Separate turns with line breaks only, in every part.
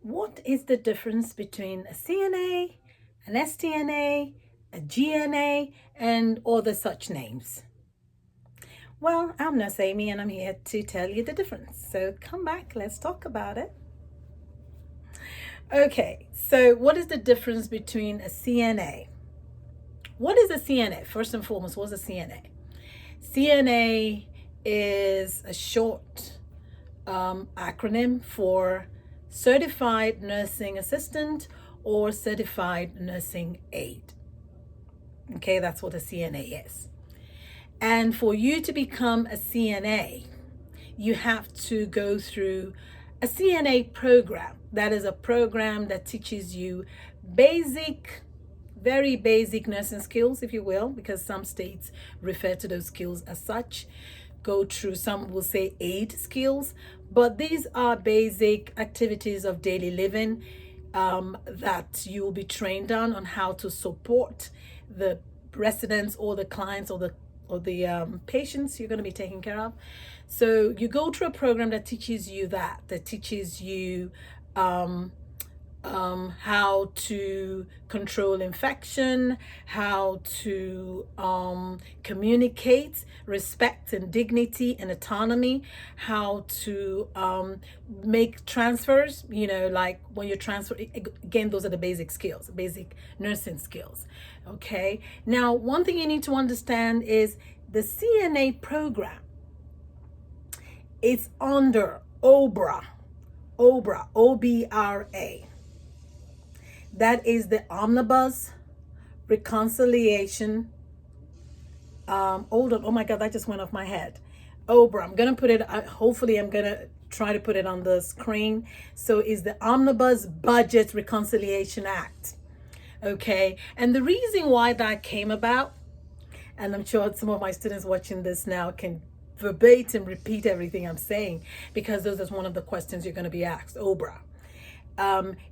What is the difference between a CNA, an STNA, a GNA, and other such names? Well, I'm Nurse Amy and I'm here to tell you the difference. So come back, let's talk about it. Okay, so what is the difference between a CNA? What is a CNA? First and foremost, what's a CNA? CNA is a short acronym for Certified Nursing Assistant or Certified Nursing Aide. Okay, that's what a CNA is. And for you to become a CNA, you have to go through a CNA program. That is a program that teaches you basic, very basic nursing skills, if you will, because some states refer to those skills as such. Go through, some will say aid skills, but these are basic activities of daily living that you will be trained on how to support the residents or the clients or the patients you're going to be taking care of. So you go through a program that teaches you that teaches you how to control infection, how to communicate respect and dignity and autonomy, how to make transfers, like when you transfer, again, those are the basic skills, basic nursing skills. Okay. Now, one thing you need to understand is the CNA program is under OPRA, OBRA. That is the Omnibus Reconciliation. Hold on. Oh my God, that just went off my head. OPRA. I'm going to put it, hopefully I'm going to try to put it on the screen. So is the Omnibus Budget Reconciliation Act. Okay. And the reason why that came about, and I'm sure some of my students watching this now can verbatim repeat everything I'm saying, because those is one of the questions you're going to be asked. OPRA.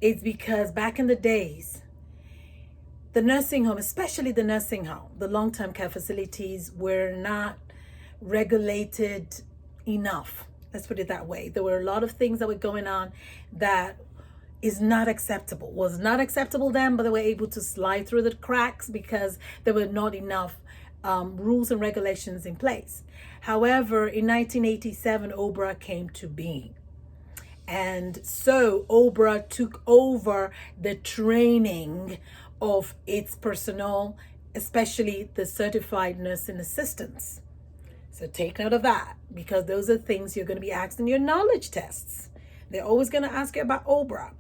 It's because back in the days, the nursing home, especially the nursing home, the long-term care facilities were not regulated enough. Let's put it that way. There were a lot of things that were going on that was not acceptable then, but they were able to slide through the cracks because there were not enough rules and regulations in place. However, in 1987, OPRA came to being. And so OPRA took over the training of its personnel, especially the certified nursing assistants. So take note of that, because those are things you're going to be asked in your knowledge tests. They're always going to ask you about OPRA.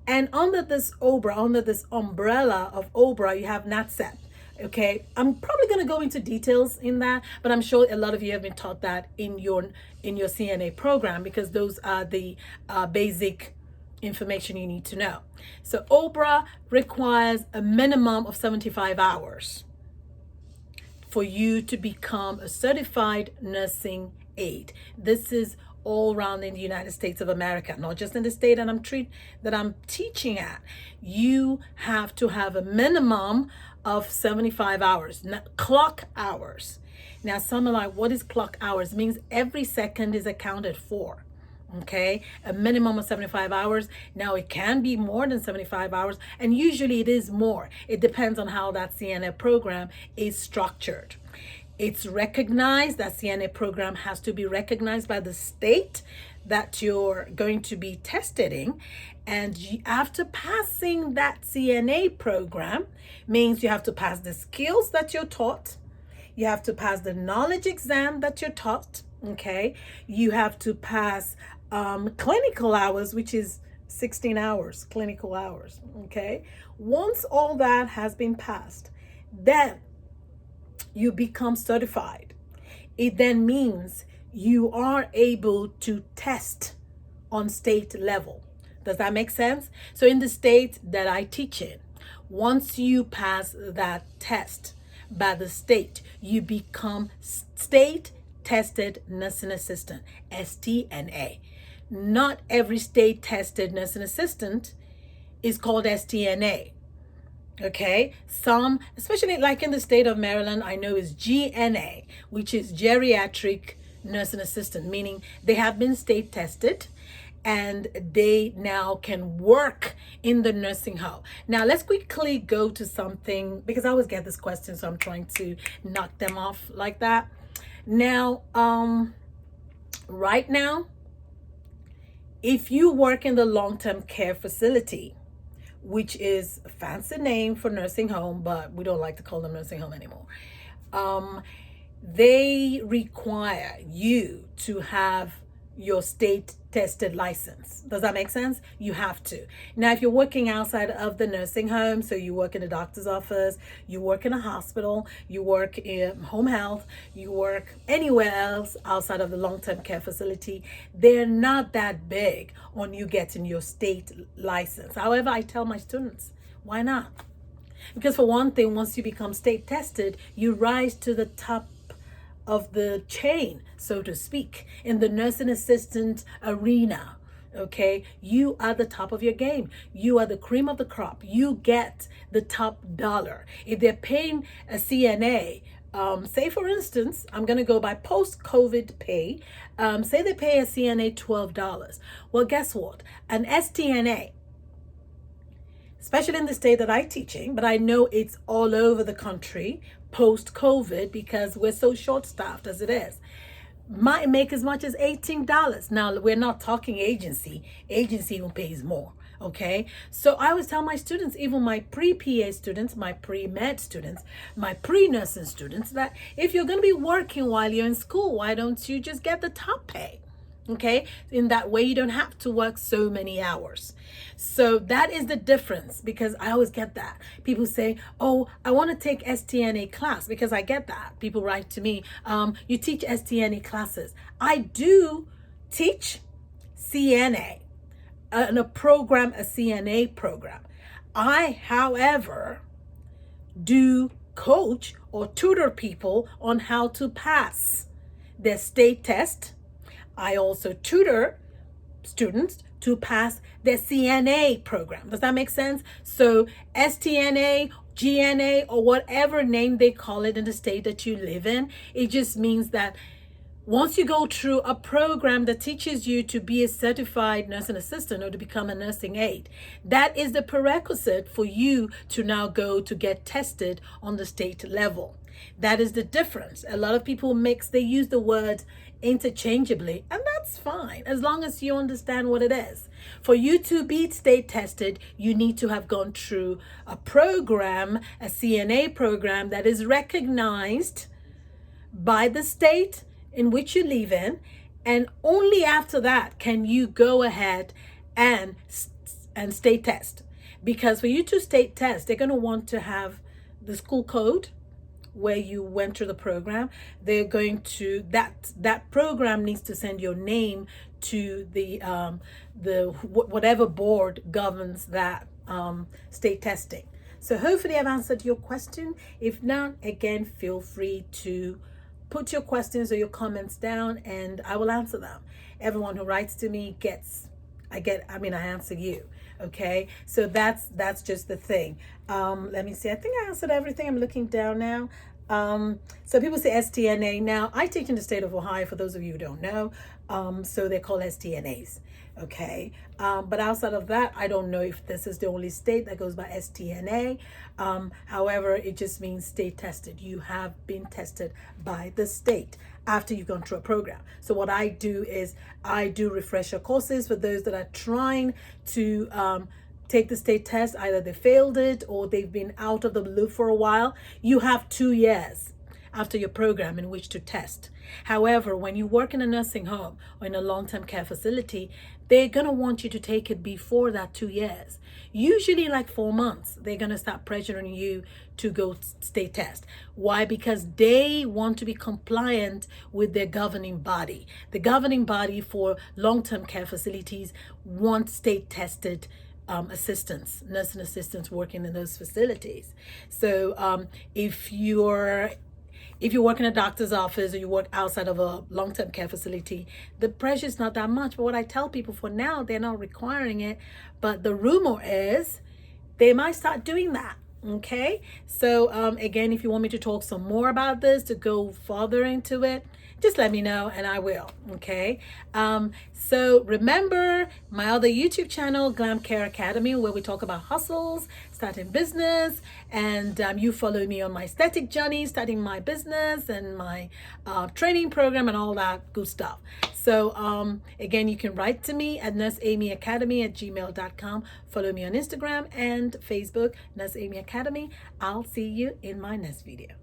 And under this OPRA, under this umbrella of OPRA, you have NATCEP. Okay, I'm probably going to go into details in that, but I'm sure a lot of you have been taught that in your CNA program, because those are the basic information you need to know. So OPRA requires a minimum of 75 hours for you to become a certified nursing aide. This is all around in the United States of America, not just in the state that I'm teaching at. You have to have a minimum of 75 hours, clock hours. Now, some are like, what is clock hours? It means every second is accounted for. Okay, a minimum of 75 hours. Now, it can be more than 75 hours, and usually it is more. It depends on how that CNA program is structured. It's recognized, that CNA program has to be recognized by the state that you're going to be tested in. And after passing that CNA program, means you have to pass the skills that you're taught. You have to pass the knowledge exam that you're taught. Okay. You have to pass clinical hours, which is 16 hours, clinical hours. Okay. Once all that has been passed, then you become certified. It then means you are able to test on state level. Does that make sense? So in the state that I teach in, once you pass that test by the state, you become state tested nursing assistant, STNA. Not every state tested nursing assistant is called STNA. Okay, some, especially like in the state of Maryland, I know is GNA, which is geriatric nursing assistant, meaning they have been state tested and they now can work in the nursing home. Now, let's quickly go to something, because I always get this question, so I'm trying to knock them off like that. Now, right now, if you work in the long-term care facility, which is a fancy name for nursing home, but we don't like to call them nursing home anymore. They require you to have your state tested license. Does that make sense? You have to. Now, if you're working outside of the nursing home, so you work in a doctor's office, you work in a hospital, you work in home health, you work anywhere else outside of the long-term care facility, they're not that big on you getting your state license. However, I tell my students, why not? Because for one thing, once you become state tested, you rise to the top of the chain, so to speak, in the nursing assistant arena. Okay, you are the top of your game. You are the cream of the crop. You get the top dollar. If they're paying a CNA, say for instance, I'm going to go by post-COVID pay. Say they pay a CNA $12. Well, guess what? An STNA, especially in the state that I'm teaching, but I know it's all over the country post-COVID because we're so short-staffed as it is, might make as much as $18. Now, we're not talking agency. Agency even pays more, okay? So I always tell my students, even my pre-PA students, my pre-med students, my pre-nursing students, that if you're going to be working while you're in school, why don't you just get the top pay? Okay, in that way you don't have to work so many hours. So that is the difference, because I always get that. People say, oh, I want to take STNA class, because I get that. People write to me, you teach STNA classes. I do teach CNA, a program, a CNA program. I, however, do coach or tutor people on how to pass their state test. I also tutor students to pass their CNA program. Does that make sense? So STNA, GNA, or whatever name they call it in the state that you live in, it just means that once you go through a program that teaches you to be a certified nursing assistant or to become a nursing aide, that is the prerequisite for you to now go to get tested on the state level. That is the difference. A lot of people they use the word interchangeably, and that's fine as long as you understand what it is. For you to be state tested, you need to have gone through a program, a CNA program that is recognized by the state in which you live in, and only after that can you go ahead and state test. Because for you to state test, they're going to want to have the school code where you went through the program. They're going to that program needs to send your name to the whatever board governs that state testing. So hopefully I've answered your question. If not, again, feel free to put your questions or your comments down and I will answer them. Everyone who writes to me I answer you. Okay, so that's just the thing. Let me see. I think I answered everything. I'm looking down now. So people say STNA. Now, I teach in the state of Ohio, for those of you who don't know. So they're called STNAs. Okay. But outside of that, I don't know if this is the only state that goes by STNA. However, it just means state tested. You have been tested by the state after you've gone through a program. So what I do is I do refresher courses for those that are trying to take the state test. Either they failed it or they've been out of the loop for a while. You have 2 years after your program in which to test. However, when you work in a nursing home or in a long-term care facility, they're going to want you to take it before that 2 years. Usually like 4 months, they're going to start pressuring you to go state test. Why? Because they want to be compliant with their governing body. The governing body for long-term care facilities want state tested assistants, nursing assistants working in those facilities. So if you're working in a doctor's office or you work outside of a long-term care facility, the pressure is not that much. But what I tell people, for now, they're not requiring it. But the rumor is they might start doing that. Okay, so again, if you want me to talk some more about this, to go further into it, just let me know and I will. Okay, so remember my other YouTube channel, Glam Care Academy, where we talk about hustles, starting business, and you follow me on my aesthetic journey, starting my business and my training program and all that good stuff. So again, you can write to me at nurseamyacademy@gmail.com. Follow me on Instagram and Facebook, Nurse Amy Academy. I'll see you in my next video.